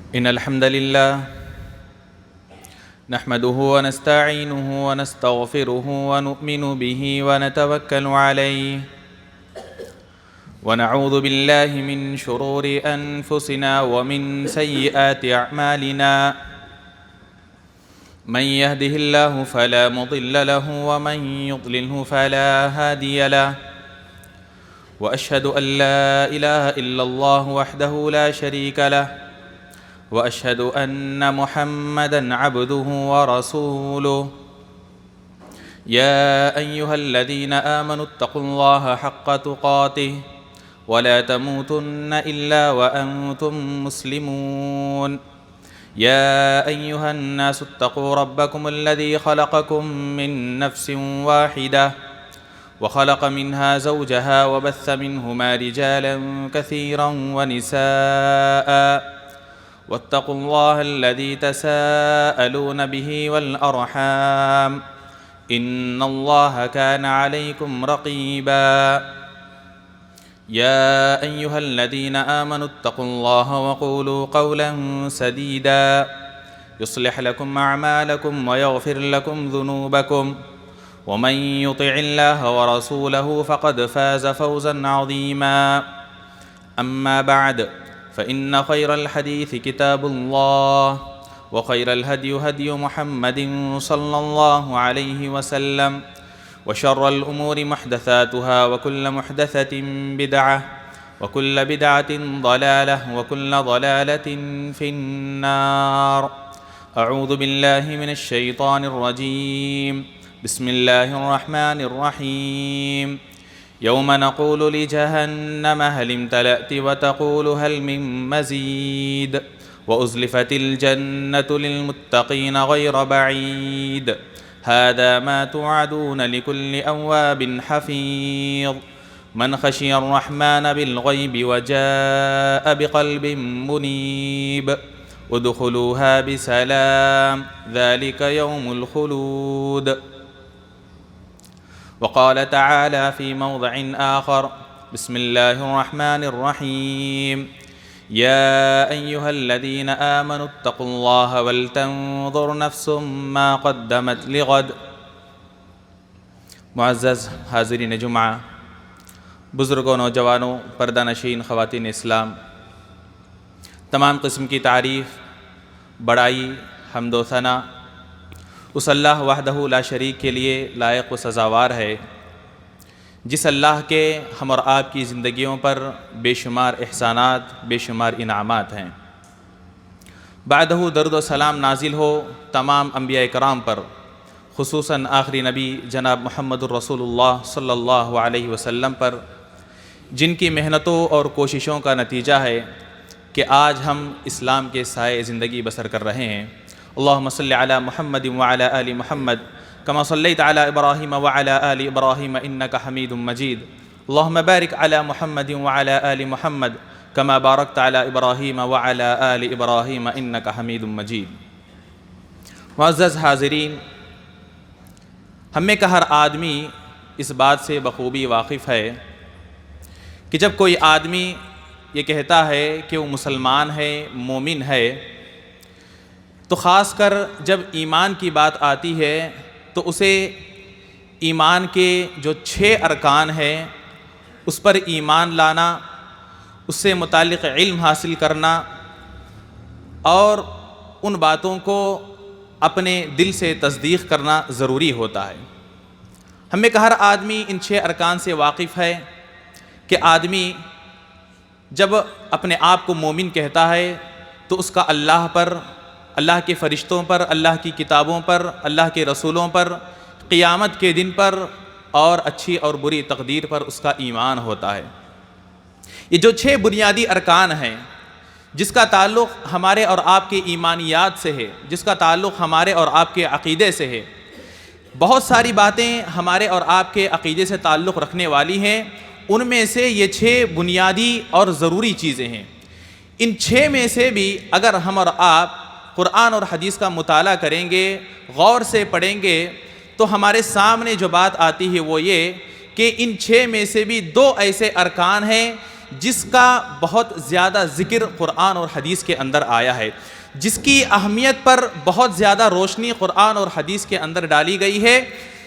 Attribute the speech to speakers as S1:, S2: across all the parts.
S1: إن الحمد لله نحمده ونستعينه ونستغفره ونؤمن به ونتوكل عليه ونعوذ بالله من شرور أنفسنا ومن سيئات أعمالنا من يهده الله فلا مضل له ومن يضلله فلا هادي له وأشهد أن لا إله إلا الله وحده لا شريك له وأشهد أن محمدًا عبده ورسوله يا أيها الذين آمنوا اتقوا الله حق تقاته ولا تموتن إلا وأنتم مسلمون يا أيها الناس اتقوا ربكم الذي خلقكم من نفس واحدة وخلق منها زوجها وبث منهما رجالا كثيرا ونساء واتقوا الله الذي تساءلون به والأرحام إن الله كان عليكم رقيبا يا أيها الذين آمنوا اتقوا الله وقولوا قولا سديدا يصلح لكم أعمالكم ويغفر لكم ذنوبكم ومن يطع الله ورسوله فقد فاز فوزا عظيما أما بعد فإن خير الحديث كتاب الله وخير الهدي هدي محمد صلى الله عليه وسلم وشر الأمور محدثاتها وكل محدثة بدعة وكل بدعة ضلالة وكل ضلالة في النار أعوذ بالله من الشيطان الرجيم بسم الله الرحمن الرحيم يوم نقول لجهنم هل امتلأت وتقول هل من مزيد وأزلفت الجنة للمتقين غير بعيد هذا ما توعدون لكل أواب حفيظ من خشي الرحمن بالغيب وجاء بقلب منيب ادخلوها بسلام ذلك يوم الخلود. وقال تعالى في موضع آخر بسم الله الرحمن الرحيم يا أيها الذين آمنوا اتقوا الله ولتنظر نفس ما قدمت لغد. معزز حاضرین جمعہ، بزرگوں، نوجوانوں، پردہ نشین خواتین اسلام، تمام قسم کی تعریف، بڑائی، حمد و ثنا اس اللہ وحدہ لا شریک کے لیے لائق و سزاوار ہے جس اللہ کے ہم اور آپ کی زندگیوں پر بے شمار احسانات، بے شمار انعامات ہیں۔ بعدہ درود و سلام نازل ہو تمام انبیاء کرام پر، خصوصاً آخری نبی جناب محمد الرسول اللہ صلی اللہ علیہ وسلم پر، جن کی محنتوں اور کوششوں کا نتیجہ ہے کہ آج ہم اسلام کے سائے زندگی بسر کر رہے ہیں۔ اللہم صلی علی محمد وعلی آل محمد کما صلیت علی ابراہیم وعلی آل ابراہیم انک حمید مجید۔ اللہم بارک علی محمد وعلی آل محمد کما بارکت علی ابراہیم وعلی آل ابراہیم انک حمید مجید۔ معزز حاضرین، ہم میں کا ہر آدمی اس بات سے بخوبی واقف ہے کہ جب کوئی آدمی یہ کہتا ہے کہ وہ مسلمان ہے، مومن ہے، تو خاص کر جب ایمان کی بات آتی ہے تو اسے ایمان کے جو 6 ارکان ہیں اس پر ایمان لانا، اس سے متعلق علم حاصل کرنا اور ان باتوں کو اپنے دل سے تصدیق کرنا ضروری ہوتا ہے۔ ہم میں کا ہر آدمی ان 6 ارکان سے واقف ہے کہ آدمی جب اپنے آپ کو مومن کہتا ہے تو اس کا اللہ پر، اللہ کے فرشتوں پر، اللہ کی کتابوں پر، اللہ کے رسولوں پر، قیامت کے دن پر اور اچھی اور بری تقدیر پر اس کا ایمان ہوتا ہے۔ یہ جو 6 بنیادی ارکان ہیں جس کا تعلق ہمارے اور آپ کے ایمانیات سے ہے، جس کا تعلق ہمارے اور آپ کے عقیدے سے ہے، بہت ساری باتیں ہمارے اور آپ کے عقیدے سے تعلق رکھنے والی ہیں، ان میں سے یہ 6 بنیادی اور ضروری چیزیں ہیں۔ ان 6 میں سے بھی اگر ہم اور آپ قرآن اور حدیث کا مطالعہ کریں گے، غور سے پڑھیں گے، تو ہمارے سامنے جو بات آتی ہے وہ یہ کہ ان 6 میں سے بھی 2 ایسے ارکان ہیں جس کا بہت زیادہ ذکر قرآن اور حدیث کے اندر آیا ہے، جس کی اہمیت پر بہت زیادہ روشنی قرآن اور حدیث کے اندر ڈالی گئی ہے،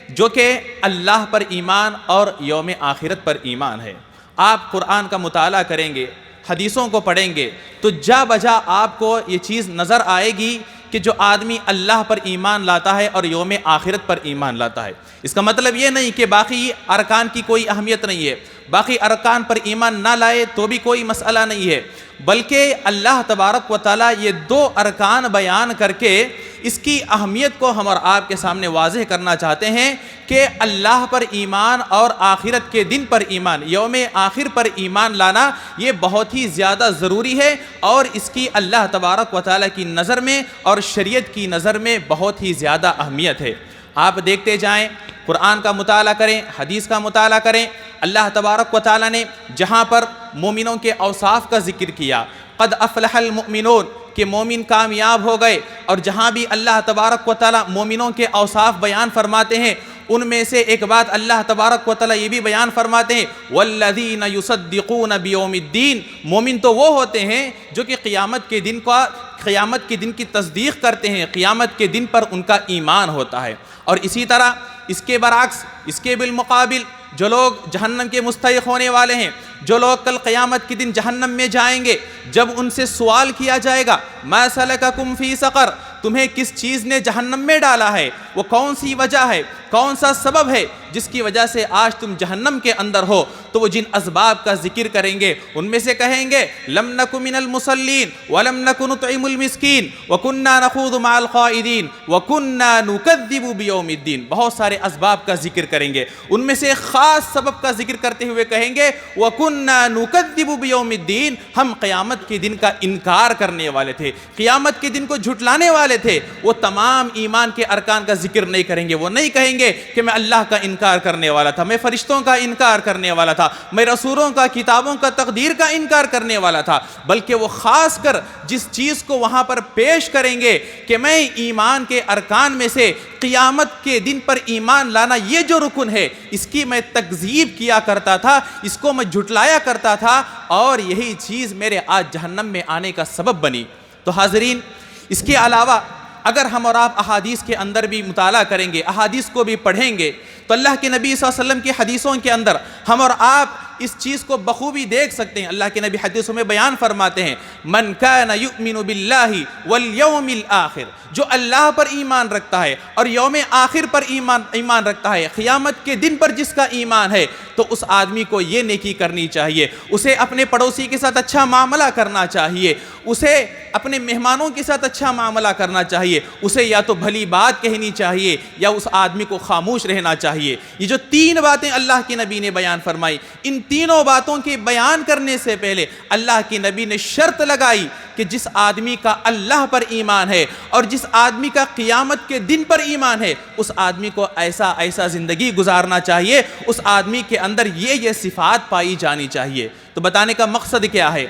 S1: جو کہ اللہ پر ایمان اور یوم آخرت پر ایمان ہے۔ آپ قرآن کا مطالعہ کریں گے، حدیثوں کو پڑھیں گے تو جا بجا آپ کو یہ چیز نظر آئے گی کہ جو آدمی اللہ پر ایمان لاتا ہے اور یوم آخرت پر ایمان لاتا ہے، اس کا مطلب یہ نہیں کہ باقی ارکان کی کوئی اہمیت نہیں ہے، باقی ارکان پر ایمان نہ لائے تو بھی کوئی مسئلہ نہیں ہے، بلکہ اللہ تبارک و تعالیٰ یہ 2 ارکان بیان کر کے اس کی اہمیت کو ہم اور آپ کے سامنے واضح کرنا چاہتے ہیں کہ اللہ پر ایمان اور آخرت کے دن پر ایمان، یوم آخر پر ایمان لانا یہ بہت ہی زیادہ ضروری ہے، اور اس کی اللہ تبارک و تعالیٰ کی نظر میں اور شریعت کی نظر میں بہت ہی زیادہ اہمیت ہے۔ آپ دیکھتے جائیں، قرآن کا مطالعہ کریں، حدیث کا مطالعہ کریں، اللہ تبارک و تعالیٰ نے جہاں پر مومنوں کے اوصاف کا ذکر کیا، قد افلح المؤمنون، کہ مومن کامیاب ہو گئے، اور جہاں بھی اللہ تبارک و تعالیٰ مومنوں کے اوصاف بیان فرماتے ہیں ان میں سے ایک بات اللہ تبارک و تعالیٰ یہ بھی بیان فرماتے ہیں والذین یصدقون بیوم الدین، مومن تو وہ ہوتے ہیں جو کہ قیامت کے دن کی تصدیق کرتے ہیں، قیامت کے دن پر ان کا ایمان ہوتا ہے۔ اور اسی طرح اس کے برعکس، اس کے بالمقابل جو لوگ جہنم کے مستحق ہونے والے ہیں، جو لوگ کل قیامت کے دن جہنم میں جائیں گے، جب ان سے سوال کیا جائے گا ما سلککم فی سقر، تمہیں کس چیز نے جہنم میں ڈالا ہے، وہ کون سی وجہ ہے، کون سا سبب ہے جس کی وجہ سے آج تم جہنم کے اندر ہو، تو وہ جن اسباب کا ذکر کریں گے ان میں سے کہیں گے لم نک من المصلین ولم نک نطعم المسکین وکنا نخوض مع الخائضین وکنا نکذب بیوم الدین، بہت سارے اسباب کا ذکر کریں گے، ان میں سے ایک خاص سبب کا ذکر کرتے ہوئے کہیں گے وکنا نکذب بیوم الدین، ہم قیامت کے دن کا انکار کرنے والے تھے، قیامت کے دن کو جھٹلانے والے تھے۔ وہ تمام ایمان کے ارکان کا ذکر نہیں کریں گے، وہ نہیں کہیں گے کہ میں اللہ کا انکار کرنے والا تھا، میں فرشتوں کا انکار کرنے والا تھا، میں رسولوں کا، کتابوں کا، تقدیر کا انکار کرنے والا تھا، بلکہ وہ خاص کر جس چیز کو وہاں پر پیش کریں گے کہ میں ایمان کے ارکان میں سے قیامت کے دن پر ایمان لانا یہ جو رکن ہے اس کی میں تکذیب کیا کرتا تھا، اس کو میں جھٹلایا کرتا تھا، اور یہی چیز میرے آج جہنم میں آنے کا سبب بنی۔ تو حاضرین، اس کے علاوہ اگر ہم اور آپ احادیث کے اندر بھی مطالعہ کریں گے، احادیث کو بھی پڑھیں گے، تو اللہ کے نبی صلی اللہ علیہ وسلم کی حدیثوں کے اندر ہم اور آپ اس چیز کو بخوبی دیکھ سکتے ہیں۔ اللہ کے نبی حدیثوں میں بیان فرماتے ہیں من کان یؤمن باللہ والیوم الآخر، جو اللہ پر ایمان رکھتا ہے اور یوم آخر پر ایمان رکھتا ہے، قیامت کے دن پر جس کا ایمان ہے، تو اس آدمی کو یہ نیکی کرنی چاہیے، اسے اپنے پڑوسی کے ساتھ اچھا معاملہ کرنا چاہیے، اسے اپنے مہمانوں کے ساتھ اچھا معاملہ کرنا چاہیے، اسے یا تو بھلی بات کہنی چاہیے یا اس آدمی کو خاموش رہنا چاہیے۔ یہ جو 3 باتیں اللہ کے نبی نے بیان فرمائی، ان تینوں باتوں کے بیان کرنے سے پہلے اللہ کے نبی نے شرط لگائی کہ جس آدمی کا اللہ پر ایمان ہے اور جس آدمی کا قیامت کے دن پر ایمان ہے، اس آدمی کو ایسا زندگی گزارنا چاہیے، اس آدمی کے اندر یہ صفات پائی جانی چاہیے۔ تو بتانے کا مقصد کیا ہے؟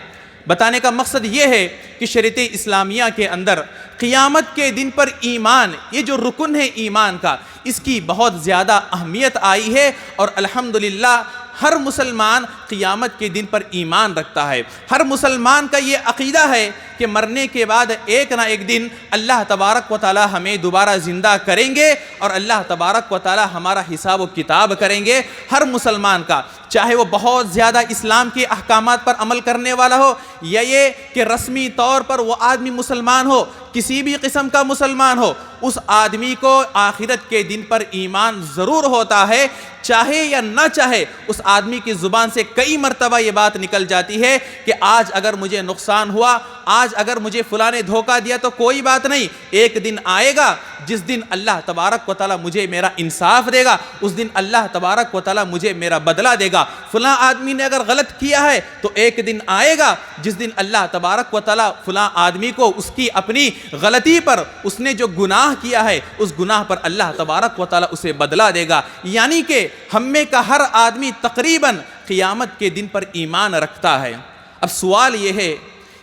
S1: بتانے کا مقصد یہ ہے کہ شریعت اسلامیہ کے اندر قیامت کے دن پر ایمان، یہ جو رکن ہے ایمان کا، اس کی بہت زیادہ اہمیت آئی ہے، اور الحمدللہ ہر مسلمان قیامت کے دن پر ایمان رکھتا ہے۔ ہر مسلمان کا یہ عقیدہ ہے کہ مرنے کے بعد ایک نہ ایک دن اللہ تبارک و تعالی ہمیں دوبارہ زندہ کریں گے، اور اللہ تبارک و تعالی ہمارا حساب و کتاب کریں گے۔ ہر مسلمان کا، چاہے وہ بہت زیادہ اسلام کے احکامات پر عمل کرنے والا ہو، یا یہ کہ رسمی طور پر وہ آدمی مسلمان ہو، کسی بھی قسم کا مسلمان ہو، اس آدمی کو آخرت کے دن پر ایمان ضرور ہوتا ہے، چاہے یا نہ چاہے۔ اس آدمی کی زبان سے کئی مرتبہ یہ بات نکل جاتی ہے کہ آج اگر مجھے نقصان ہوا، آج اگر مجھے فلاں نے دھوکہ دیا تو کوئی بات نہیں، ایک دن آئے گا جس دن اللہ تبارک و تعالی مجھے میرا انصاف دے گا، اس دن اللہ تبارک و تعالی مجھے میرا بدلہ دے گا۔ فلاں آدمی نے اگر غلط کیا ہے تو ایک دن آئے گا جس دن اللہ تبارک و تعالی فلاں آدمی کو اس کی اپنی غلطی پر، اس نے جو گناہ کیا ہے اس گناہ پر اللہ تبارک و تعالی اسے بدلہ دے گا۔ یعنی کہ ہم میں کا ہر آدمی تقریباً قیامت کے دن پر ایمان رکھتا ہے۔ اب سوال یہ ہے،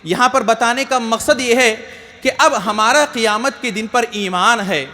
S1: یہاں پر بتانے کا مقصد یہ ہے کہ اب ہمارا قیامت کے دن پر ایمان ہے،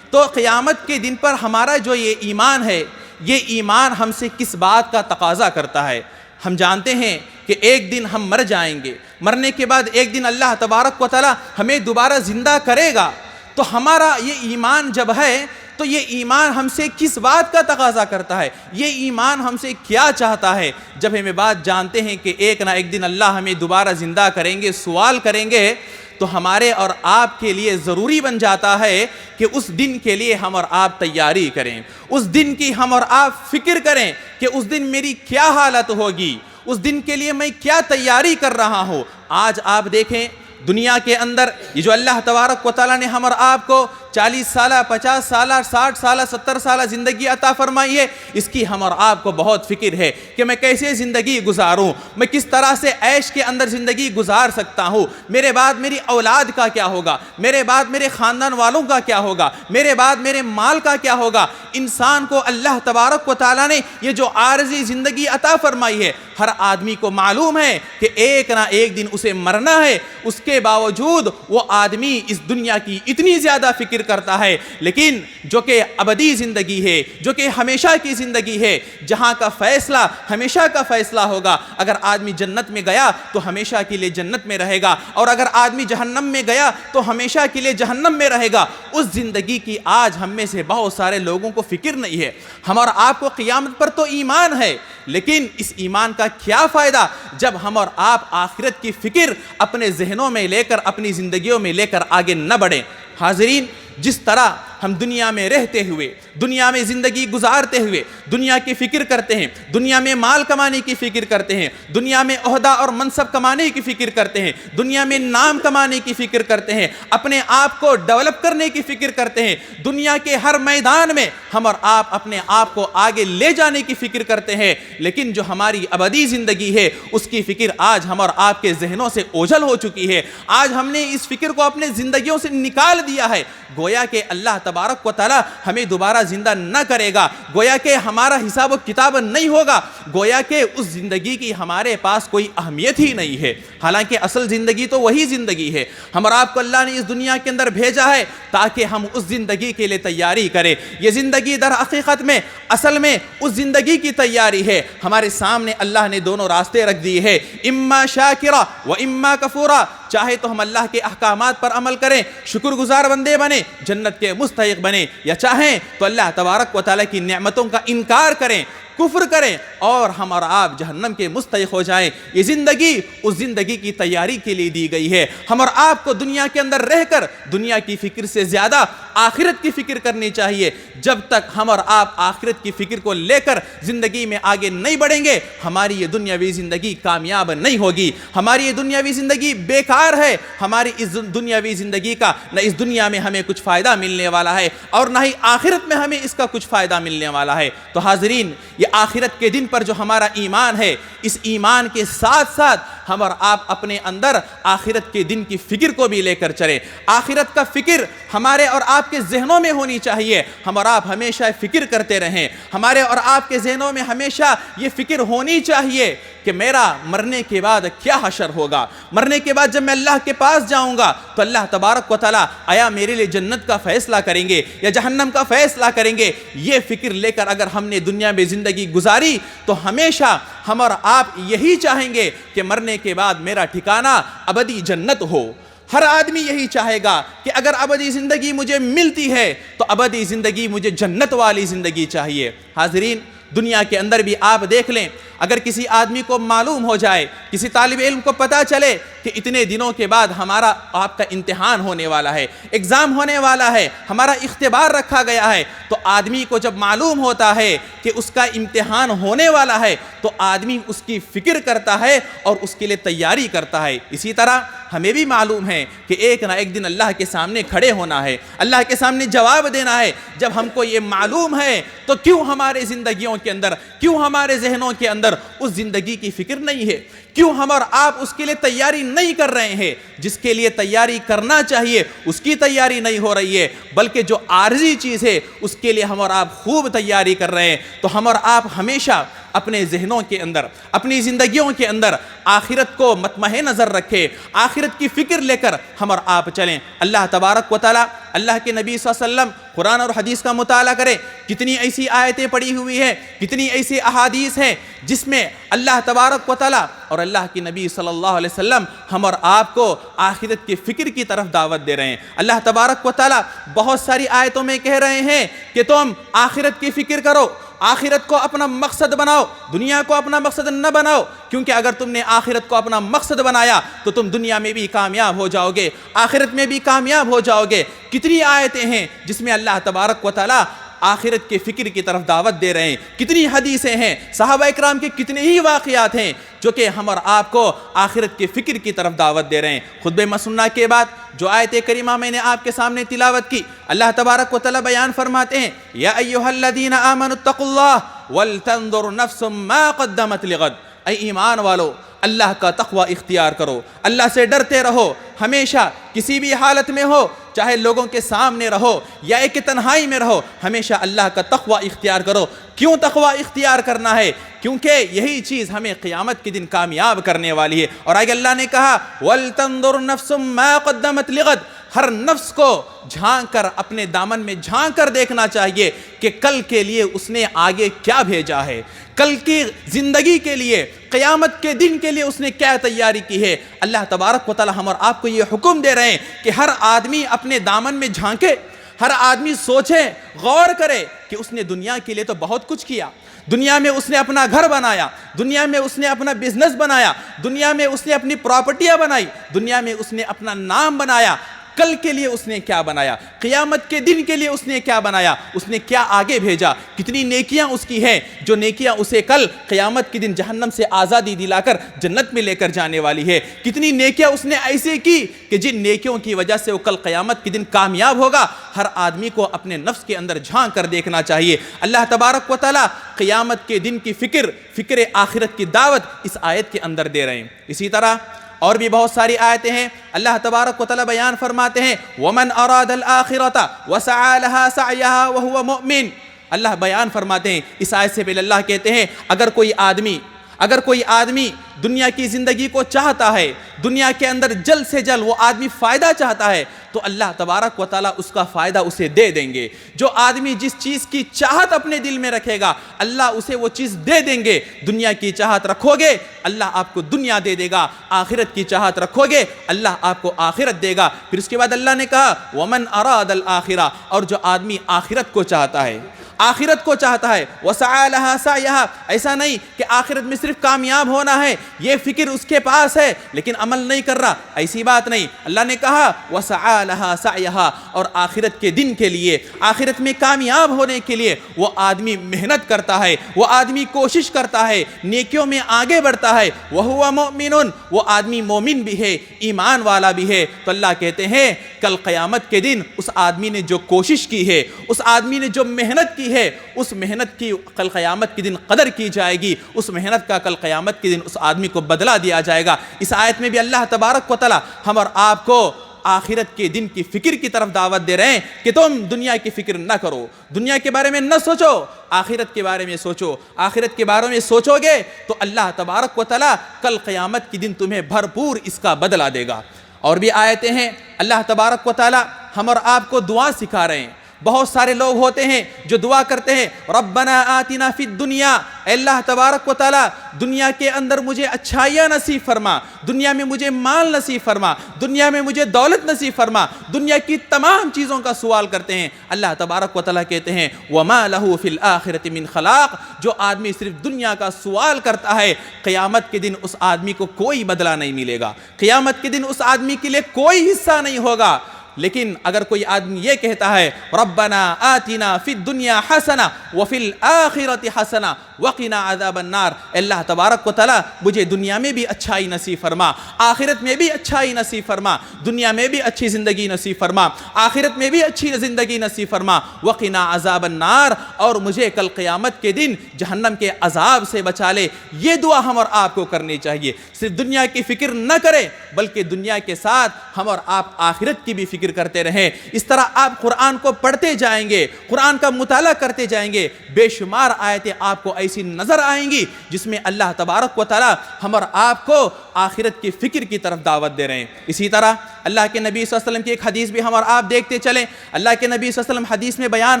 S1: تو قیامت کے دن پر ہمارا جو یہ ایمان ہے، یہ ایمان ہم سے کس بات کا تقاضا کرتا ہے؟ ہم جانتے ہیں کہ ایک دن ہم مر جائیں گے، مرنے کے بعد ایک دن اللہ تبارک و تعالی ہمیں دوبارہ زندہ کرے گا، تو ہمارا یہ ایمان جب ہے تو یہ ایمان ہم سے کس بات کا تقاضا کرتا ہے، یہ ایمان ہم سے کیا چاہتا ہے؟ جب ہم یہ بات جانتے ہیں کہ ایک نہ ایک دن اللہ ہمیں دوبارہ زندہ کریں گے، سوال کریں گے، تو ہمارے اور آپ کے لیے ضروری بن جاتا ہے کہ اس دن کے لیے ہم اور آپ تیاری کریں، اس دن کی ہم اور آپ فکر کریں کہ اس دن میری کیا حالت ہوگی، اس دن کے لیے میں کیا تیاری کر رہا ہوں۔ آج آپ دیکھیں دنیا کے اندر یہ جو اللہ تبارک و تعالیٰ نے ہم اور آپ کو 40 سالہ 50 سالہ 60 سالہ 70 سالہ زندگی عطا فرمائی ہے، اس کی ہم اور آپ کو بہت فکر ہے کہ میں کیسے زندگی گزاروں، میں کس طرح سے عیش کے اندر زندگی گزار سکتا ہوں، میرے بعد میری اولاد کا کیا ہوگا، میرے بعد میرے خاندان والوں کا کیا ہوگا، میرے بعد میرے مال کا کیا ہوگا۔ انسان کو اللہ تبارک و تعالیٰ نے یہ جو عارضی زندگی عطا فرمائی ہے، ہر آدمی کو معلوم ہے کہ ایک نہ ایک دن اسے مرنا ہے، اس کے باوجود وہ آدمی اس دنیا کی اتنی زیادہ فکر کرتا ہے، لیکن جو کہ ابدی زندگی ہے، جو کہ ہمیشہ کی زندگی ہے، جہاں کا فیصلہ ہمیشہ کا فیصلہ ہوگا۔ اگر آدمی جنت میں گیا تو ہمیشہ کے لیے جنت میں رہے گا، اور اگر آدمی جہنم میں گیا تو ہمیشہ کے لیے جہنم میں رہے گا۔ اس زندگی کی آج ہم میں سے بہت سارے لوگوں کو فکر نہیں ہے۔ ہم اور آپ کو قیامت پر تو ایمان ہے، لیکن اس ایمان کا کیا فائدہ جب ہم اور آپ آخرت کی فکر اپنے ذہنوں میں لے کر، اپنی زندگیوں میں لے کر آگے نہ بڑھیں۔ حاضرین، جس طرح ہم دنیا میں رہتے ہوئے، دنیا میں زندگی گزارتے ہوئے دنیا کی فکر کرتے ہیں، دنیا میں مال کمانے کی فکر کرتے ہیں، دنیا میں عہدہ اور منصب کمانے کی فکر کرتے ہیں، دنیا میں نام کمانے کی فکر کرتے ہیں، اپنے آپ کو ڈیولپ کرنے کی فکر کرتے ہیں، دنیا کے ہر میدان میں ہم اور آپ اپنے آپ کو آگے لے جانے کی فکر کرتے ہیں، لیکن جو ہماری ابدی زندگی ہے اس کی فکر آج ہم اور آپ کے ذہنوں سے اوجھل ہو چکی ہے۔ آج ہم نے اس فکر کو اپنے زندگیوں سے نکال دیا ہے۔ گویا کہ اللہ تبارک و تعالی ہمیں دوبارہ زندہ نہ کرے گا، گویا کہ ہمارا حساب و کتاب نہیں ہوگا، گویا کہ اس زندگی کی ہمارے پاس کوئی اہمیت ہی نہیں ہے۔ حالانکہ اصل زندگی تو وہی زندگی ہے۔ ہم اور آپ کو اللہ نے اس دنیا کے اندر بھیجا ہے تاکہ ہم اس زندگی کے لیے تیاری کریں۔ یہ زندگی در حقیقت میں اصل میں اس زندگی کی تیاری ہے۔ ہمارے سامنے اللہ نے دونوں راستے رکھ دیے ہیں، اما شاکرہ و اما کفورہ۔ چاہے تو ہم اللہ کے احکامات پر عمل کریں، شکر گزار بندے بنیں، جنت کے مستحق بنیں، یا چاہیں تو اللہ تبارک و تعالیٰ کی نعمتوں کا انکار کریں، کفر کریں، اور ہم اور آپ جہنم کے مستحق ہو جائیں۔ یہ زندگی اس زندگی کی تیاری کے لیے دی گئی ہے۔ ہم اور آپ کو دنیا کے اندر رہ کر دنیا کی فکر سے زیادہ آخرت کی فکر کرنی چاہیے۔ جب تک ہم اور آپ آخرت کی فکر کو لے کر زندگی میں آگے نہیں بڑھیں گے، ہماری یہ دنیاوی زندگی کامیاب نہیں ہوگی، ہماری یہ دنیاوی زندگی بیکار ہے۔ ہماری اس دنیاوی زندگی کا نہ اس دنیا میں ہمیں کچھ فائدہ ملنے والا ہے، اور نہ ہی آخرت میں ہمیں اس کا کچھ فائدہ ملنے والا ہے۔ تو حاضرین، یہ آخرت کے دن پر جو ہمارا ایمان ہے، اس ایمان کے ساتھ ساتھ ہم اور آپ اپنے اندر آخرت کے دن کی فکر کو بھی لے کر چلیں۔ آخرت کا فکر ہمارے اور آپ کے ذہنوں میں ہونی چاہیے۔ ہم اور آپ ہمیشہ فکر کرتے رہیں، ہمارے اور آپ کے ذہنوں میں ہمیشہ یہ فکر ہونی چاہیے کہ میرا مرنے کے بعد کیا حشر ہوگا، مرنے کے بعد جب میں اللہ کے پاس جاؤں گا تو اللہ تبارک و تعالیٰ آیا میرے لیے جنت کا فیصلہ کریں گے یا جہنم کا فیصلہ کریں گے۔ یہ فکر لے کر اگر ہم نے دنیا میں زندگی گزاری تو ہمیشہ ہم اور آپ یہی چاہیں گے کہ مرنے کے بعد میرا ٹھکانہ ابدی جنت ہو۔ ہر آدمی یہی چاہے گا کہ اگر ابدی زندگی مجھے ملتی ہے تو ابدی زندگی مجھے جنت والی زندگی چاہیے۔ حاضرین، دنیا کے اندر بھی آپ دیکھ لیں، اگر کسی آدمی کو معلوم ہو جائے، کسی طالب علم کو پتہ چلے کہ اتنے دنوں کے بعد ہمارا آپ کا امتحان ہونے والا ہے، ایگزام ہونے والا ہے، ہمارا اختبار رکھا گیا ہے، تو آدمی کو جب معلوم ہوتا ہے کہ اس کا امتحان ہونے والا ہے تو آدمی اس کی فکر کرتا ہے اور اس کے لیے تیاری کرتا ہے۔ اسی طرح ہمیں بھی معلوم ہے کہ ایک نہ ایک دن اللہ کے سامنے کھڑے ہونا ہے، اللہ کے سامنے جواب دینا ہے۔ جب ہم کو یہ معلوم ہے تو کیوں ہمارے زندگیوں کے اندر، کیوں ہمارے ذہنوں کے اندر اس زندگی کی فکر نہیں ہے؟ کیوں ہم اور آپ اس کے لیے تیاری نہیں کر رہے ہیں؟ جس کے لیے تیاری کرنا چاہیے اس کی تیاری نہیں ہو رہی ہے، بلکہ جو عارضی چیز ہے اس کے لیے ہم اور آپ خوب تیاری کر رہے ہیں۔ تو ہم اور آپ ہمیشہ اپنے ذہنوں کے اندر، اپنی زندگیوں کے اندر آخرت کو مطمع نظر رکھے، آخرت کی فکر لے کر ہم اور آپ چلیں۔ اللہ تبارک و تعالیٰ، اللہ کے نبی صلی اللہ علیہ وسلم قرآن اور حدیث کا مطالعہ کریں، کتنی ایسی آیتیں پڑھی ہوئی ہیں، کتنی ایسی احادیث ہیں جس میں اللہ تبارک و تعالیٰ اور اللہ کی نبی صلی اللہ علیہ وسلم ہم اور آپ کو آخرت کی فکر کی طرف دعوت دے رہے ہیں۔ اللہ تبارک و تعالیٰ بہت ساری آیتوں میں کہہ رہے ہیں کہ تم آخرت کی فکر کرو، آخرت کو اپنا مقصد بناؤ، دنیا کو اپنا مقصد نہ بناؤ، کیونکہ اگر تم نے آخرت کو اپنا مقصد بنایا تو تم دنیا میں بھی کامیاب ہو جاؤ گے، آخرت میں بھی کامیاب ہو جاؤ گے۔ کتنی آیتیں ہیں جس میں اللہ تبارک و تعالیٰ آخرت کے فکر کی طرف دعوت دے رہے ہیں، کتنی حدیثیں ہیں، صحابہ اکرام کے کتنے ہی واقعات ہیں جو کہ ہم اور آپ کو آخرت کے فکر کی طرف دعوت دے رہے ہیں۔ خطبہ مسنہ کے بعد جو آیت کریمہ میں نے آپ کے سامنے تلاوت کی، اللہ تبارک و تعالیٰ بیان فرماتے ہیں، یا ایھا الذین آمنوا اتقوا اللہ ولتنظر نفس ما قدمت لغد۔ اے ایمان والو، اللہ کا تقوی اختیار کرو، اللہ سے ڈرتے رہو، ہمیشہ کسی بھی حالت میں ہو، چاہے لوگوں کے سامنے رہو یا ایک تنہائی میں رہو، ہمیشہ اللہ کا تقوی اختیار کرو۔ کیوں تقوی اختیار کرنا ہے؟ کیونکہ یہی چیز ہمیں قیامت کے دن کامیاب کرنے والی ہے۔ اور آگے اللہ نے کہا وَلْتَنْظُرْ نَفْسٌ مَا قَدَّمَتْ لِغَدٍ، ہر نفس کو جھانک کر، اپنے دامن میں جھانک کر دیکھنا چاہیے کہ کل کے لیے اس نے آگے کیا بھیجا ہے، کل کی زندگی کے لیے، قیامت کے دن کے لیے اس نے کیا تیاری کی ہے۔ اللہ تبارک و تعالی ہم اور آپ کو یہ حکم دے رہے ہیں کہ ہر آدمی اپنے دامن میں جھانکے، ہر آدمی سوچے، غور کرے کہ اس نے دنیا کے لیے تو بہت کچھ کیا، دنیا میں اس نے اپنا گھر بنایا، دنیا میں اس نے اپنا بزنس بنایا، دنیا میں اس نے اپنی پراپرٹیاں بنائی، دنیا میں اس نے اپنا نام بنایا۔ کل کے لیے اس نے کیا بنایا، قیامت کے دن کے لیے اس نے کیا بنایا، اس نے کیا آگے بھیجا، کتنی نیکیاں اس کی ہیں جو نیکیاں اسے کل قیامت کے دن جہنم سے آزادی دلا کر جنت میں لے کر جانے والی ہے، کتنی نیکیاں اس نے ایسے کی کہ جن نیکیوں کی وجہ سے وہ کل قیامت کے دن کامیاب ہوگا۔ ہر آدمی کو اپنے نفس کے اندر جھانک کر دیکھنا چاہیے۔ اللہ تبارک و تعالیٰ قیامت کے دن کی فکر آخرت کی دعوت اس آیت کے اندر دے رہے ہیں۔ اسی طرح اور بھی بہت ساری آیتیں ہیں، اللہ تبارک و تعالیٰ بیان فرماتے ہیں وَمَنْ أَرَادَ الْآخِرَةَ وَسَعَى لَهَا سَعْيَهَا وَهُوَ مُؤْمِنٌ۔ اللہ بیان فرماتے ہیں، اس آیت سے پہلے اللہ کہتے ہیں اگر کوئی آدمی دنیا کی زندگی کو چاہتا ہے، دنیا کے اندر جلد سے جلد وہ آدمی فائدہ چاہتا ہے تو اللہ تبارک و تعالیٰ اس کا فائدہ اسے دے دیں گے۔ جو آدمی جس چیز کی چاہت اپنے دل میں رکھے گا اللہ اسے وہ چیز دے دیں گے۔ دنیا کی چاہت رکھو گے اللہ آپ کو دنیا دے دے گا، آخرت کی چاہت رکھو گے اللہ آپ کو آخرت دے گا۔ پھر اس کے بعد اللہ نے کہا وَمَنْ أَرَادَ الْآخِرَةَ، اور جو آدمی آخرت کو چاہتا ہے، آخرت کو چاہتا ہے، وَسَعَى لَهَا سَعْيَهَا، ایسا نہیں کہ آخرت میں صرف کامیاب ہونا ہے، یہ فکر اس کے پاس ہے لیکن عمل نہیں کر رہا، ایسی بات نہیں۔ اللہ نے کہا وَسَعَى لَهَا سَعْيَهَا، اور آخرت کے دن کے لیے، آخرت میں کامیاب ہونے کے لیے وہ آدمی محنت کرتا ہے، وہ آدمی کوشش کرتا ہے، نیکیوں میں آگے بڑھتا ہے۔ وَهُوَ مُؤْمِنٌ، وہ آدمی مومن بھی ہے، ایمان والا بھی ہے۔ تو اللہ کہتے ہیں کل قیامت کے دن اس آدمی نے جو کوشش کی ہے، اس آدمی نے جو محنت کی ہے، اس محنت کی کل قیامت کے دن قدر کی جائے گی، اس محنت کا کل قیامت کے دن اس آدمی کو بدلہ دیا جائے گا۔ اس آیت میں بھی اللہ تبارک و تعالی ہم اور آپ کو آخرت کے دن کی فکر کی طرف دعوت دے رہے ہیں کہ تم دنیا کی فکر نہ کرو، دنیا کے بارے میں نہ سوچو، آخرت کے بارے میں سوچو۔ آخرت کے بارے میں سوچو گے تو اللہ تبارک و تعالی کل قیامت کے دن تمہیں بھرپور اس کا بدلہ دے گا۔ اور بھی آیتیں ہیں، اللہ تبارک و تعالی ہم اور آپ کو دعا سکھا رہے ہیں۔ بہت سارے لوگ ہوتے ہیں جو دعا کرتے ہیں ربنا آتنا فی الدنیا، اے اللہ تبارک و تعالی دنیا کے اندر مجھے اچھائیاں نصیب فرما، دنیا میں مجھے مال نصیب فرما، دنیا میں مجھے دولت نصیب فرما، دنیا کی تمام چیزوں کا سوال کرتے ہیں۔ اللہ تبارک و تعالی کہتے ہیں وما لہ فی الآخرۃ من خلاق، جو آدمی صرف دنیا کا سوال کرتا ہے قیامت کے دن اس آدمی کو کوئی بدلہ نہیں ملے گا، قیامت کے دن اس آدمی کے لیے کوئی حصہ نہیں ہوگا۔ لیکن اگر کوئی آدمی یہ کہتا ہے ربنا آتنا فی الدنیا حسنہ وفی الآخرۃ حسنہ وقنا عذاب النار، اللہ تبارک و تعالی مجھے دنیا میں بھی اچھائی نصیب فرما، آخرت میں بھی اچھائی نصیب فرما، دنیا میں بھی اچھی زندگی نصیب فرما، آخرت میں بھی اچھی زندگی نصیب فرما، وقنا عذاب النار، اور مجھے کل قیامت کے دن جہنم کے عذاب سے بچا لے۔ یہ دعا ہم اور آپ کو کرنی چاہیے۔ صرف دنیا کی فکر نہ کرے بلکہ دنیا کے ساتھ ہم اور آپ آخرت کی بھی فکر فکر کرتے رہیں۔ اس طرح آپ قرآن کو پڑھتے جائیں گے، قرآن کا مطالعہ کرتے جائیں گے، بے شمار آیتیں آپ کو ایسی نظر آئیں گی جس میں اللہ تبارک و تعالی ہم اور آپ کو آخرت کی فکر کی طرف دعوت دے رہے ہیں۔ اسی طرح اللہ کے نبی صلی اللہ علیہ وسلم کی ایک حدیث بھی ہم اور آپ دیکھتے چلیں۔ اللہ کے نبی صلی اللہ علیہ وسلم حدیث میں بیان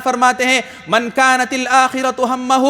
S1: فرماتے ہیں من کانت الآخرۃ ہمہ،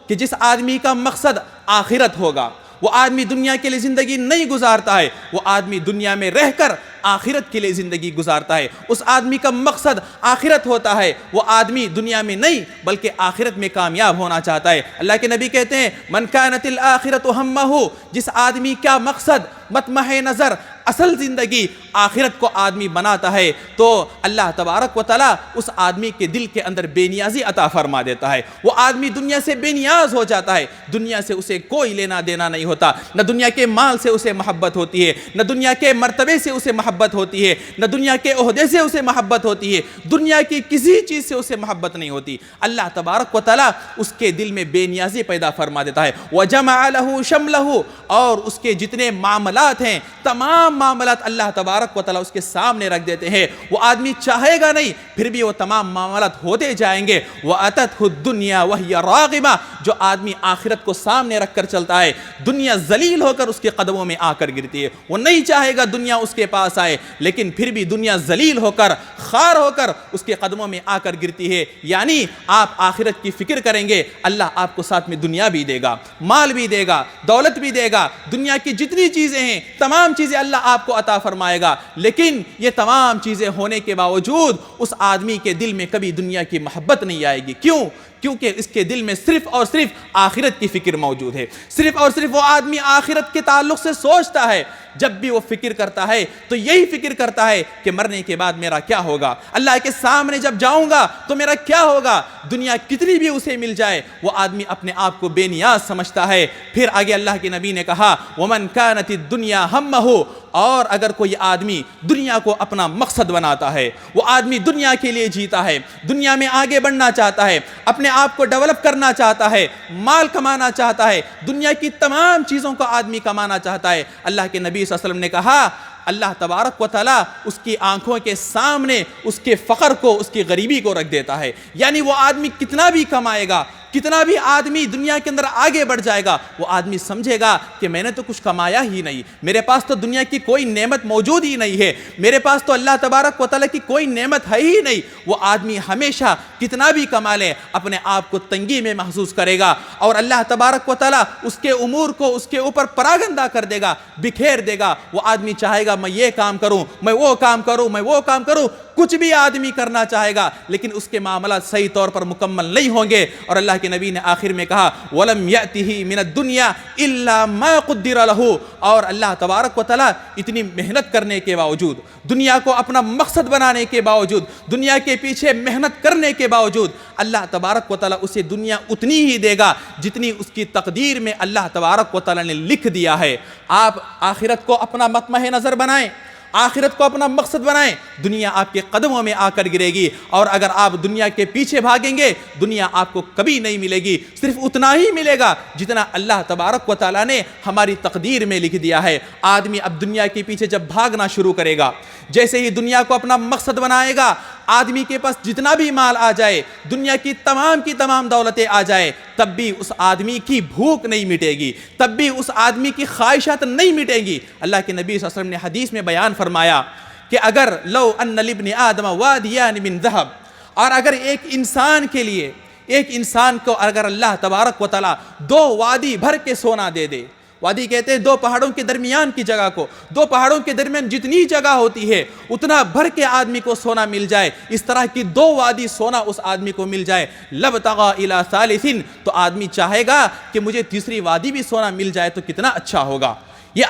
S1: کہ جس آدمی کا مقصد آخرت ہوگا، وہ آدمی دنیا کے لیے زندگی نہیں گزارتا ہے، وہ آدمی دنیا میں رہ کر آخرت کے لیے زندگی گزارتا ہے۔ اس آدمی کا مقصد آخرت ہوتا ہے، وہ آدمی دنیا میں نہیں بلکہ آخرت میں کامیاب ہونا چاہتا ہے۔ اللہ کے نبی کہتے ہیں من کانت الآخرۃ ہمہ، جس آدمی کا مقصد مطمح نظر اصل زندگی آخرت کو آدمی بناتا ہے تو اللہ تبارک و تعالیٰ اس آدمی کے دل کے اندر بے نیازی عطا فرما دیتا ہے۔ وہ آدمی دنیا سے بے نیاز ہو جاتا ہے، دنیا سے اسے کوئی لینا دینا نہیں ہوتا، نہ دنیا کے مال سے اسے محبت ہوتی ہے، نہ دنیا کے مرتبے سے اسے محبت ہوتی ہے، نہ دنیا کے عہدے سے اسے محبت ہوتی ہے، دنیا کی کسی چیز سے اسے محبت نہیں ہوتی۔ اللہ تبارک و تعالیٰ اس کے دل میں بے نیازی پیدا فرما دیتا ہے۔ وَجَمَعَ لَهُ شَمْلَهُ، اور اس کے جتنے معاملات ہیں تمام معاملات اللہ تبارک و تعالیٰ اس کے سامنے رکھ دیتے ہیں۔ وہ آدمی چاہے گا نہیں پھر بھی وہ تمام معاملات ہوتے جائیں گے۔ وَأَتَتْهُ الدُّنْيَا وَهِيَ رَاغِمَةٌ، جو آدمی آخرت کو سامنے رکھ کر چلتا ہے دنیا ذلیل ہو کر اس کے قدموں میں آ کر گرتی ہے۔ وہ نہیں چاہے گا دنیا اس کے پاس آئے لیکن پھر بھی دنیا ذلیل ہو کر خار ہو کر اس کے قدموں میں آ کر گرتی ہے۔ یعنی آپ آخرت کی فکر کریں گے، اللہ آپ کو ساتھ میں دنیا بھی دے گا، مال بھی دے گا، دولت بھی دے گا، دنیا کی جتنی چیزیں ہیں تمام چیزیں اللہ آپ کو عطا فرمائے گا۔ لیکن یہ تمام چیزیں ہونے کے باوجود اس آدمی کے دل میں کبھی دنیا کی محبت نہیں آئے گی۔ کیوں؟ کیونکہ اس کے دل میں صرف اور صرف آخرت کی فکر موجود ہے۔ صرف اور صرف وہ آدمی آخرت کے تعلق سے سوچتا ہے، جب بھی وہ فکر کرتا ہے تو یہی فکر کرتا ہے کہ مرنے کے بعد میرا کیا ہوگا، اللہ کے سامنے جب جاؤں گا تو میرا کیا ہوگا۔ دنیا کتنی بھی اسے مل جائے وہ آدمی اپنے آپ کو بے نیاز سمجھتا ہے۔ پھر آگے اللہ کے نبی نے کہا وَمَنْ كَانَتِ الدُّنْيَا هَمَّهُ، اور اگر کوئی آدمی دنیا کو اپنا مقصد بناتا ہے، وہ آدمی دنیا کے لیے جیتا ہے، دنیا میں آگے بڑھنا چاہتا ہے، اپنے آپ کو ڈیولپ کرنا چاہتا ہے، مال کمانا چاہتا ہے، دنیا کی تمام چیزوں کو آدمی کمانا چاہتا ہے، اللہ کے نبی صلی اللہ علیہ وسلم نے کہا اللہ تبارک و تعالیٰ اس کی آنکھوں کے سامنے اس کے فقر کو، اس کی غریبی کو رکھ دیتا ہے۔ یعنی وہ آدمی کتنا بھی کمائے گا، کتنا بھی آدمی دنیا کے اندر آگے بڑھ جائے گا، وہ آدمی سمجھے گا کہ میں نے تو کچھ کمایا ہی نہیں، میرے پاس تو دنیا کی کوئی نعمت موجود ہی نہیں ہے، میرے پاس تو اللہ تبارک و تعالیٰ کی کوئی نعمت ہے ہی نہیں۔ وہ آدمی ہمیشہ کتنا بھی کما لے اپنے آپ کو تنگی میں محسوس کرے گا اور اللہ تبارک و تعالیٰ اس کے امور کو اس کے اوپر پراگندہ کر دے گا، بکھیر دے گا۔ وہ آدمی چاہے گا میں یہ کام کروں، میں وہ کام کروں، میں وہ کام کروں، کچھ بھی آدمی کرنا چاہے گا لیکن اس کے معاملات صحیح طور پر مکمل نہیں ہوں گے۔ اور اللہ کے نبی نے آخر میں کہا وَلَمْ يَأْتِهِ مِنَ الدُّنْيَا إِلَّا مَا قُدِّرَ لَهُ، اور اللہ تبارک و تعالیٰ اتنی محنت کرنے کے باوجود، دنیا کو اپنا مقصد بنانے کے باوجود، دنیا کے پیچھے محنت کرنے کے باوجود اللہ تبارک و تعالیٰ اسے دنیا اتنی ہی دے گا جتنی اس کی تقدیر میں اللہ تبارک و تعالیٰ نے لکھ دیا ہے۔ آپ آخرت کو اپنا مطمح نظر بنائیں، آخرت کو اپنا مقصد بنائیں، دنیا آپ کے قدموں میں آ کر گرے گی، اور اگر آپ دنیا کے پیچھے بھاگیں گے دنیا آپ کو کبھی نہیں ملے گی، صرف اتنا ہی ملے گا جتنا اللہ تبارک و تعالیٰ نے ہماری تقدیر میں لکھ دیا ہے۔ آدمی اب دنیا کے پیچھے جب بھاگنا شروع کرے گا، جیسے ہی دنیا کو اپنا مقصد بنائے گا، آدمی کے پاس جتنا بھی مال آ جائے، دنیا کی تمام دولتیں آ جائے، تب بھی اس آدمی کی بھوک نہیں مٹے گی، تب بھی اس آدمی کی خواہشات نہیں مٹیں گی۔ اللہ کے نبی صلی اللہ علیہ وسلم نے حدیث میں بیان فرمایا کہ اگر لو ان لابن آدم وادیان من ذہب، اور اگر ایک انسان کے لیے، ایک انسان کو اگر اللہ تبارک و تعالیٰ 2 وادی بھر کے سونا دے دے، وادی کہتے ہیں 2 پہاڑوں کے درمیان کی جگہ کو، 2 پہاڑوں کے درمیان جتنی جگہ ہوتی ہے اتنا بھر کے آدمی کو سونا مل جائے، اس طرح کی 2 وادی سونا اس آدمی کو مل جائے، لبتغى الى ثالث، تو آدمی چاہے گا کہ مجھے تیسری وادی بھی سونا مل جائے تو کتنا اچھا ہوگا۔ یہ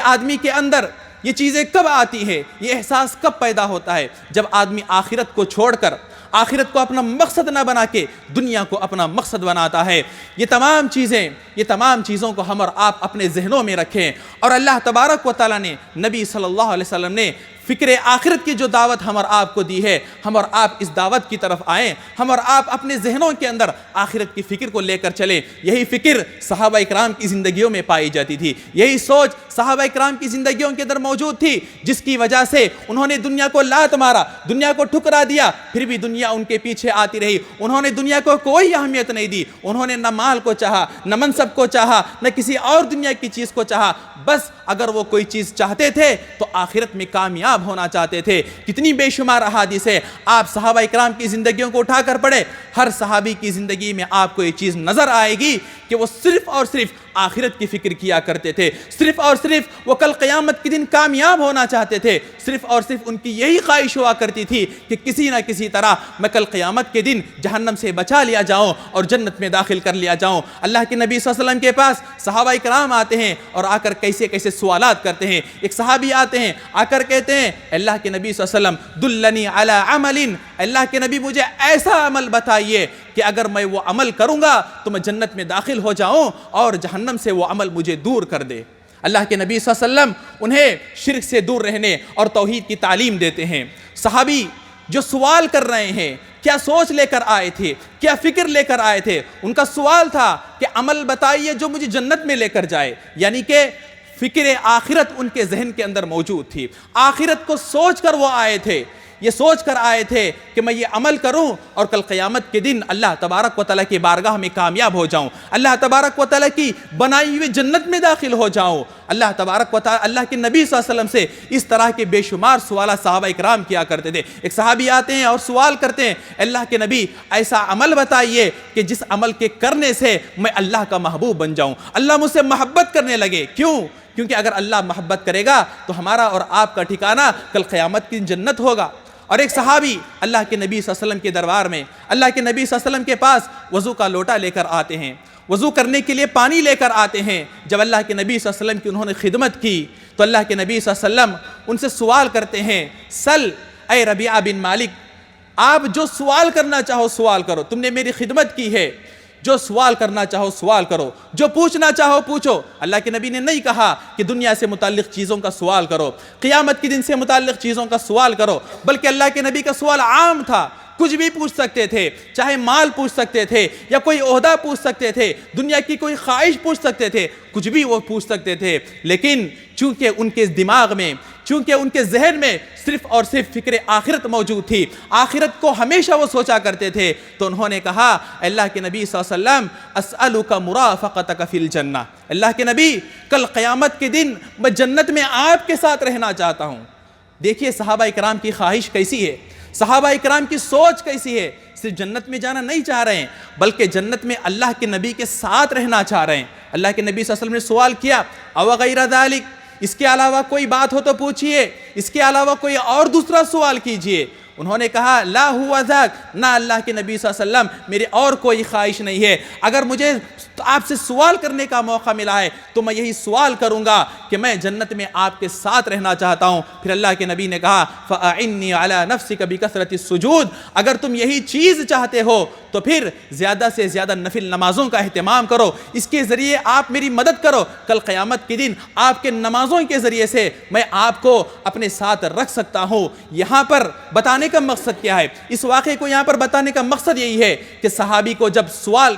S1: آدمی کے اندر یہ چیزیں کب آتی ہیں، یہ احساس کب پیدا ہوتا ہے؟ جب آدمی آخرت کو چھوڑ کر، آخرت کو اپنا مقصد نہ بنا کے دنیا کو اپنا مقصد بناتا ہے۔ یہ تمام چیزوں کو ہم اور آپ اپنے ذہنوں میں رکھیں، اور اللہ تبارک و تعالیٰ نے، نبی صلی اللہ علیہ وسلم نے فکر آخرت کی جو دعوت ہم اور آپ کو دی ہے، ہم اور آپ اس دعوت کی طرف آئیں، ہم اور آپ اپنے ذہنوں کے اندر آخرت کی فکر کو لے کر چلیں۔ یہی فکر صحابہ اکرام کی زندگیوں میں پائی جاتی تھی، یہی سوچ صحابہ اکرام کی زندگیوں کے اندر موجود تھی، جس کی وجہ سے انہوں نے دنیا کو لات مارا، دنیا کو ٹھکرا دیا، پھر بھی دنیا ان کے پیچھے آتی رہی۔ انہوں نے دنیا کو کوئی اہمیت نہیں دی، انہوں نے نہ مال کو چاہا، نہ منصب کو چاہا، نہ کسی اور دنیا کی چیز کو چاہا، بس اگر وہ کوئی چیز چاہتے تھے تو آخرت میں کامیاب ہونا چاہتے تھے۔ کتنی بے شمار احادیث ہے، آپ صحابہ اکرام کی زندگیوں کو اٹھا کر پڑھیں، ہر صحابی کی زندگی میں آپ کو یہ چیز نظر آئے گی کہ وہ صرف اور صرف آخرت کی فکر کیا کرتے تھے، صرف اور صرف وہ کل قیامت کے دن کامیاب ہونا چاہتے تھے، صرف اور صرف ان کی یہی خواہش ہوا کرتی تھی کہ کسی نہ کسی طرح میں کل قیامت کے دن جہنم سے بچا لیا جاؤں اور جنت میں داخل کر لیا جاؤں۔ اللہ کے نبی صلی اللہ علیہ وسلم کے پاس صحابہ اکرام آتے ہیں اور آ کر کیسے کیسے سوالات کرتے ہیں۔ ایک صحابی آتے ہیں، آ کر کہتے ہیں اللہ کے نبی صلی اللہ علیہ وسلم دلنی علی عمل، اللہ کے نبی مجھے ایسا عمل بتائیے کہ اگر میں وہ عمل کروں گا تو میں جنت میں داخل ہو جاؤں اور جہنم سے وہ عمل مجھے دور کر دے۔ اللہ کے نبی صلی اللہ علیہ وسلم انہیں شرک سے دور رہنے اور توحید کی تعلیم دیتے ہیں۔ صحابی جو سوال کر رہے ہیں، کیا سوچ لے کر آئے تھے، کیا فکر لے کر آئے تھے؟ ان کا سوال تھا کہ عمل بتائیے جو مجھے جنت میں لے کر جائے، یعنی کہ فکر آخرت ان کے ذہن کے اندر موجود تھی۔ آخرت کو سوچ کر وہ آئے تھے، یہ سوچ کر آئے تھے کہ میں یہ عمل کروں اور کل قیامت کے دن اللہ تبارک و تعالیٰ کی بارگاہ میں کامیاب ہو جاؤں، اللہ تبارک و تعالیٰ کی بنائی ہوئی جنت میں داخل ہو جاؤں۔ اللہ تبارک و تعالیٰ اللہ کے نبی صلی اللہ علیہ وسلم سے اس طرح کے بے شمار سوالات صحابہ اکرام کیا کرتے تھے۔ ایک صحابی آتے ہیں اور سوال کرتے ہیں اللہ کے نبی ایسا عمل بتائیے کہ جس عمل کے کرنے سے میں اللہ کا محبوب بن جاؤں، اللہ مجھ سے محبت کرنے لگے۔ کیونکہ اگر اللہ محبت کرے گا تو ہمارا اور آپ کا ٹھکانہ کل قیامت کی جنت ہوگا۔ اور ایک صحابی اللہ کے نبی صلی اللہ علیہ وسلم کے دربار میں، اللہ کے نبی صلی اللہ علیہ وسلم کے پاس وضو کا لوٹا لے کر آتے ہیں، وضو کرنے کے لیے پانی لے کر آتے ہیں۔ جب اللہ کے نبی صلی اللہ علیہ وسلم کی انہوں نے خدمت کی تو اللہ کے نبی صلی اللہ علیہ وسلم ان سے سوال کرتے ہیں، سل اے ربیعہ بن مالک، آپ جو سوال کرنا چاہو سوال کرو، تم نے میری خدمت کی ہے، جو سوال کرنا چاہو سوال کرو، جو پوچھنا چاہو پوچھو۔ اللہ کے نبی نے نہیں کہا کہ دنیا سے متعلق چیزوں کا سوال کرو، قیامت کے دن سے متعلق چیزوں کا سوال کرو، بلکہ اللہ کے نبی کا سوال عام تھا، کچھ بھی پوچھ سکتے تھے، چاہے مال پوچھ سکتے تھے یا کوئی عہدہ پوچھ سکتے تھے، دنیا کی کوئی خواہش پوچھ سکتے تھے، کچھ بھی وہ پوچھ سکتے تھے۔ لیکن چونکہ ان کے دماغ میں، چونکہ ان کے ذہن میں صرف اور صرف فکر آخرت موجود تھی، آخرت کو ہمیشہ وہ سوچا کرتے تھے، تو انہوں نے کہا اللہ کے نبی صلی اللہ علیہ وسلم اسألک مرافقتک فی الجنہ، اللہ کے نبی کل قیامت کے دن میں جنت میں آپ کے ساتھ رہنا چاہتا ہوں۔ دیکھیے صحابہ اکرام کی خواہش کیسی ہے، صحابہ اکرام کی سوچ کیسی ہے، صرف جنت میں جانا نہیں چاہ رہے ہیں بلکہ جنت میں اللہ کے نبی کے ساتھ رہنا چاہ رہے ہیں۔ اللہ کے نبی صلی اللہ علیہ وسلم نے سوال کیا او غیر ذالک، اس کے علاوہ کوئی بات ہو تو پوچھئے، اس کے علاوہ کوئی اور دوسرا سوال کیجئے۔ انہوں نے کہا لا ہوا ذاک، نہ اللہ کے نبی صلی اللہ علیہ وسلم میری اور کوئی خواہش نہیں ہے، اگر مجھے آپ سے سوال کرنے کا موقع ملا ہے تو میں یہی سوال کروں گا کہ میں جنت میں آپ کے ساتھ رہنا چاہتا ہوں۔ پھر اللہ کے نبی نے کہا فَأَعِنِّي عَلَى نَفْسِكَ بِكَثْرَةِ السُّجُودِ، اگر تم یہی چیز چاہتے ہو تو پھر زیادہ سے زیادہ نفل نمازوں کا اہتمام کرو، اس کے ذریعے آپ میری مدد کرو، کل قیامت کے دن آپ کے نمازوں کے ذریعے سے میں آپ کو اپنے ساتھ رکھ سکتا ہوں۔ یہاں پر بتانے کا مقصد کیا ہے؟ اس واقعے کو یہاں پر بتانے کا مقصد یہی ہے کہ صحابی کو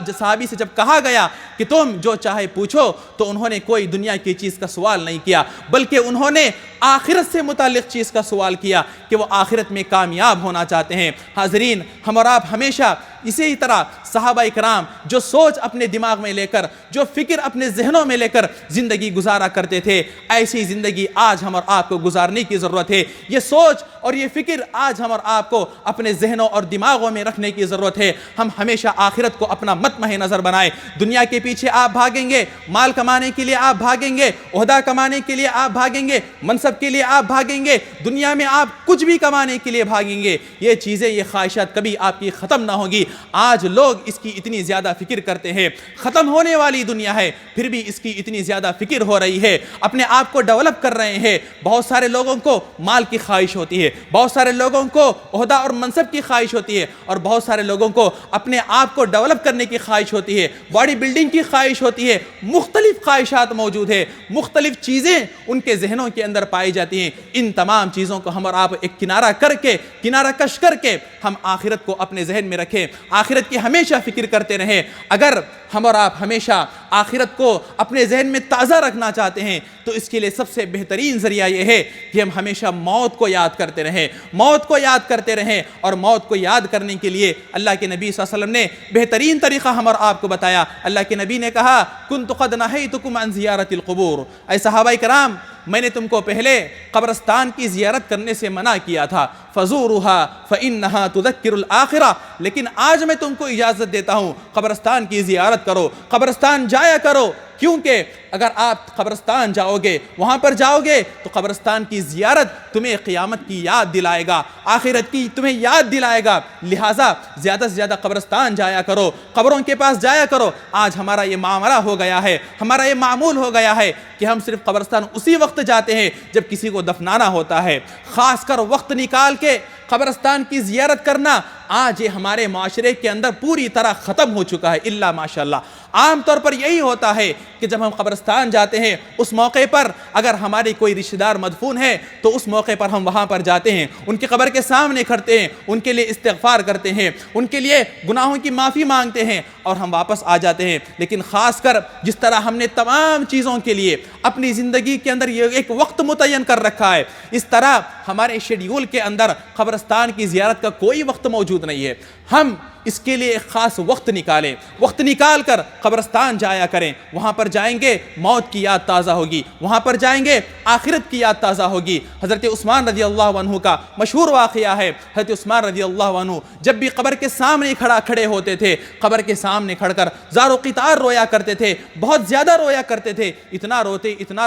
S1: صحابی سے جب کہا گیا کہ تم جو چاہے پوچھو تو انہوں نے کوئی دنیا کی چیز کا سوال نہیں کیا بلکہ انہوں نے آخرت سے متعلق چیز کا سوال کیا کہ وہ آخرت میں کامیاب ہونا چاہتے ہیں۔ حاضرین، ہم اور آپ ہمیشہ اسی طرح صحابہ اکرام جو سوچ اپنے دماغ میں لے کر، جو فکر اپنے ذہنوں میں لے کر زندگی گزارا کرتے تھے، ایسی زندگی آج ہم اور آپ کو گزارنے کی ضرورت ہے۔ یہ سوچ اور یہ فکر آج ہم اور آپ کو اپنے ذہنوں اور دماغوں میں رکھنے کی ضرورت ہے۔ ہم ہمیشہ آخرت کو اپنا مطمع نظر بنائیں۔ دنیا کے پیچھے آپ بھاگیں گے، مال کمانے کے لیے آپ بھاگیں گے، عہدہ کمانے کے لیے آپ بھاگیں گے، منصب کے لیے آپ بھاگیں گے، دنیا میں آپ کچھ بھی کمانے کے لیے بھاگیں گے، یہ چیزیں، یہ خواہشات کبھی آپ کی ختم نہ ہوگی۔ آج لوگ اس کی اتنی زیادہ فکر کرتے ہیں، ختم ہونے والی دنیا ہے پھر بھی اس کی اتنی زیادہ فکر ہو رہی ہے، اپنے آپ کو ڈیولپ کر رہے ہیں۔ بہت سارے لوگوں کو مال کی خواہش ہوتی ہے، بہت سارے لوگوں کو عہدہ اور منصب کی خواہش ہوتی ہے، اور بہت سارے لوگوں کو اپنے آپ کو ڈیولپ کرنے کی خواہش ہوتی ہے، باڈی بلڈنگ کی خواہش ہوتی ہے، مختلف خواہشات موجود ہے، مختلف چیزیں ان کے ذہنوں کے اندر پائی پائی جاتی ہیں، ان تمام چیزوں کو ہم اور آپ ایک کنارہ کش کر کے ہم آخرت کو اپنے ذہن میں رکھیں، آخرت کی ہمیشہ فکر کرتے رہیں۔ اگر ہم اور آپ ہمیشہ آخرت کو اپنے ذہن میں تازہ رکھنا چاہتے ہیں تو اس کے لیے سب سے بہترین ذریعہ یہ ہے کہ ہم ہمیشہ موت کو یاد کرتے رہیں، موت کو یاد کرتے رہیں۔ اور موت کو یاد کرنے کے لیے اللہ کے نبی صلی اللہ علیہ وسلم نے بہترین طریقہ ہم اور آپ کو بتایا۔ اللہ کے نبی نے کہا کنت قد نہیتکم عن زیارت القبور، اے صحابہ کرام میں نے تم کو پہلے قبرستان کی زیارت کرنے سے منع کیا تھا، فزورها فإنها تذکر الآخرہ، لیکن آج میں تم کو اجازت دیتا ہوں قبرستان کی زیارت کرو، قبرستان جایا کرو، کیونکہ اگر آپ قبرستان جاؤ گے، وہاں پر جاؤ گے تو قبرستان کی زیارت تمہیں قیامت کی یاد دلائے گا، آخرت کی تمہیں یاد دلائے گا، لہٰذا زیادہ سے زیادہ قبرستان جایا کرو، قبروں کے پاس جایا کرو۔ آج ہمارا یہ معاملہ ہو گیا ہے، ہمارا یہ معمول ہو گیا ہے کہ ہم صرف قبرستان اسی وقت جاتے ہیں جب کسی کو دفنانا ہوتا ہے، خاص کر وقت نکال کے قبرستان کی زیارت کرنا آج یہ ہمارے معاشرے کے اندر پوری طرح ختم ہو چکا ہے، الا ماشاءاللہ۔ عام طور پر یہی ہوتا ہے کہ جب ہم قبرستان جاتے ہیں اس موقع پر اگر ہمارے کوئی رشتہ دار مدفون ہے تو اس موقع پر ہم وہاں پر جاتے ہیں، ان کی قبر کے سامنے کھڑتے ہیں، ان کے لیے استغفار کرتے ہیں، ان کے لیے گناہوں کی معافی مانگتے ہیں اور ہم واپس آ جاتے ہیں۔ لیکن خاص کر جس طرح ہم نے تمام چیزوں کے لیے اپنی زندگی کے اندر یہ ایک وقت متعین کر رکھا ہے، اس طرح ہمارے شیڈیول کے اندر قبرستان کی زیارت کا کوئی وقت موجود نہیں ہے۔ ہم اس کے لیے ایک خاص وقت نکالیں، وقت نکال کر قبرستان جایا کریں، وہاں پر جائیں گے موت کی یاد تازہ ہوگی، وہاں پر جائیں گے آخرت کی یاد تازہ ہوگی۔ حضرت عثمان رضی اللہ عنہ کا مشہور واقعہ ہے، حضرت عثمان رضی اللہ عنہ جب بھی قبر کے سامنے کھڑے ہوتے تھے، قبر کے سامنے کھڑ کر زار و قطار رویا کرتے تھے، بہت زیادہ رویا کرتے تھے، اتنا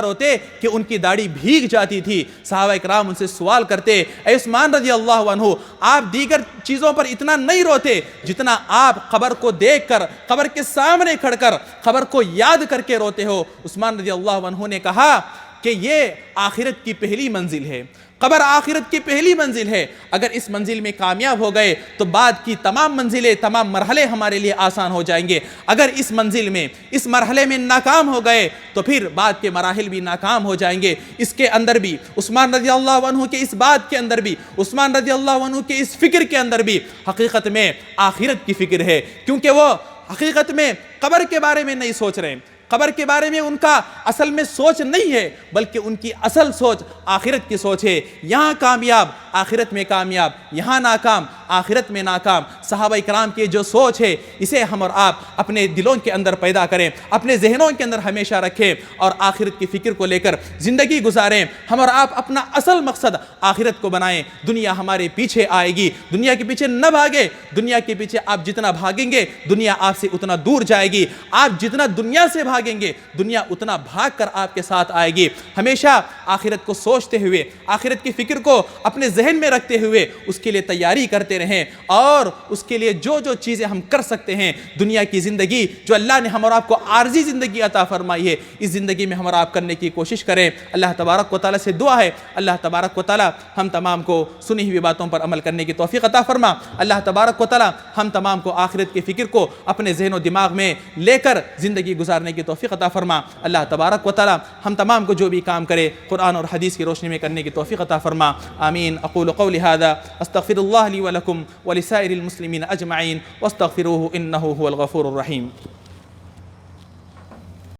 S1: روتے کہ ان کی داڑھی بھیگ جاتی تھی۔ صحابہ کرام ان سے سوال کرتے، اے عثمان رضی اللہ عنہ آپ دیگر چیزوں پر اتنا نہیں روتے جتنا آپ قبر کو دیکھ کر، قبر کے سامنے کھڑ کر، قبر کو یاد کر کے روتے ہو۔ عثمان رضی اللہ عنہ نے کہا کہ یہ آخرت کی پہلی منزل ہے، قبر آخرت کی پہلی منزل ہے، اگر اس منزل میں کامیاب ہو گئے تو بعد کی تمام منزلیں، تمام مرحلے ہمارے لیے آسان ہو جائیں گے، اگر اس منزل میں، اس مرحلے میں ناکام ہو گئے تو پھر بعد کے مراحل بھی ناکام ہو جائیں گے۔ اس کے اندر بھی عثمان رضی اللہ عنہ کے اس بات کے اندر بھی، عثمان رضی اللہ عنہ کے اس فکر کے اندر بھی حقیقت میں آخرت کی فکر ہے، کیونکہ وہ حقیقت میں قبر کے بارے میں نہیں سوچ رہے، قبر کے بارے میں ان کا اصل میں سوچ نہیں ہے، بلکہ ان کی اصل سوچ آخرت کی سوچ ہے۔ یہاں کامیاب آخرت میں کامیاب، یہاں ناکام آخرت میں ناکام۔ صحابہ کرام کی جو سوچ ہے اسے ہم اور آپ اپنے دلوں کے اندر پیدا کریں، اپنے ذہنوں کے اندر ہمیشہ رکھیں اور آخرت کی فکر کو لے کر زندگی گزاریں۔ ہم اور آپ اپنا اصل مقصد آخرت کو بنائیں۔ دنیا ہمارے پیچھے آئے گی، دنیا کے پیچھے نہ بھاگے، دنیا کے پیچھے آپ جتنا بھاگیں گے دنیا آپ سے اتنا دور جائے گی، آپ جتنا دنیا سے بھاگیں گے دنیا اتنا بھاگ کر آپ کے ساتھ آئے گی۔ ہمیشہ آخرت کو سوچتے ہوئے، آخرت کی فکر کو اپنے ذہن میں رکھتے ہوئے اس کے لیے تیاری کرتے رہیں اور اس کے لیے جو چیزیں ہم کر سکتے ہیں، دنیا کی زندگی جو اللہ نے ہم اور آپ کو عارضی زندگی عطا فرمائی ہے، اس زندگی میں ہم اور آپ کرنے کی کوشش کریں۔ اللہ تبارک و تعالیٰ سے دعا ہے اللہ تبارک و تعالیٰ ہم تمام کو سنی ہوئی باتوں پر عمل کرنے کی توفیق عطا فرما۔ اللہ تبارک و تعالیٰ ہم تمام کو آخرت کی فکر کو اپنے ذہن و دماغ میں لے کر زندگی گزارنے کی توفیق عطا فرما۔ اللہ تبارک و تعالیٰ ہم تمام کو جو بھی کام کرے قرآن اور حدیث کی روشنی میں کرنے کی توفیق عطا فرما۔ آمین۔ اقول قولی ھذا استغفر اللہ لی ولکم ولسائر المسلمین اجمعین واستغفروہ انہ هو الغفور الرحیم۔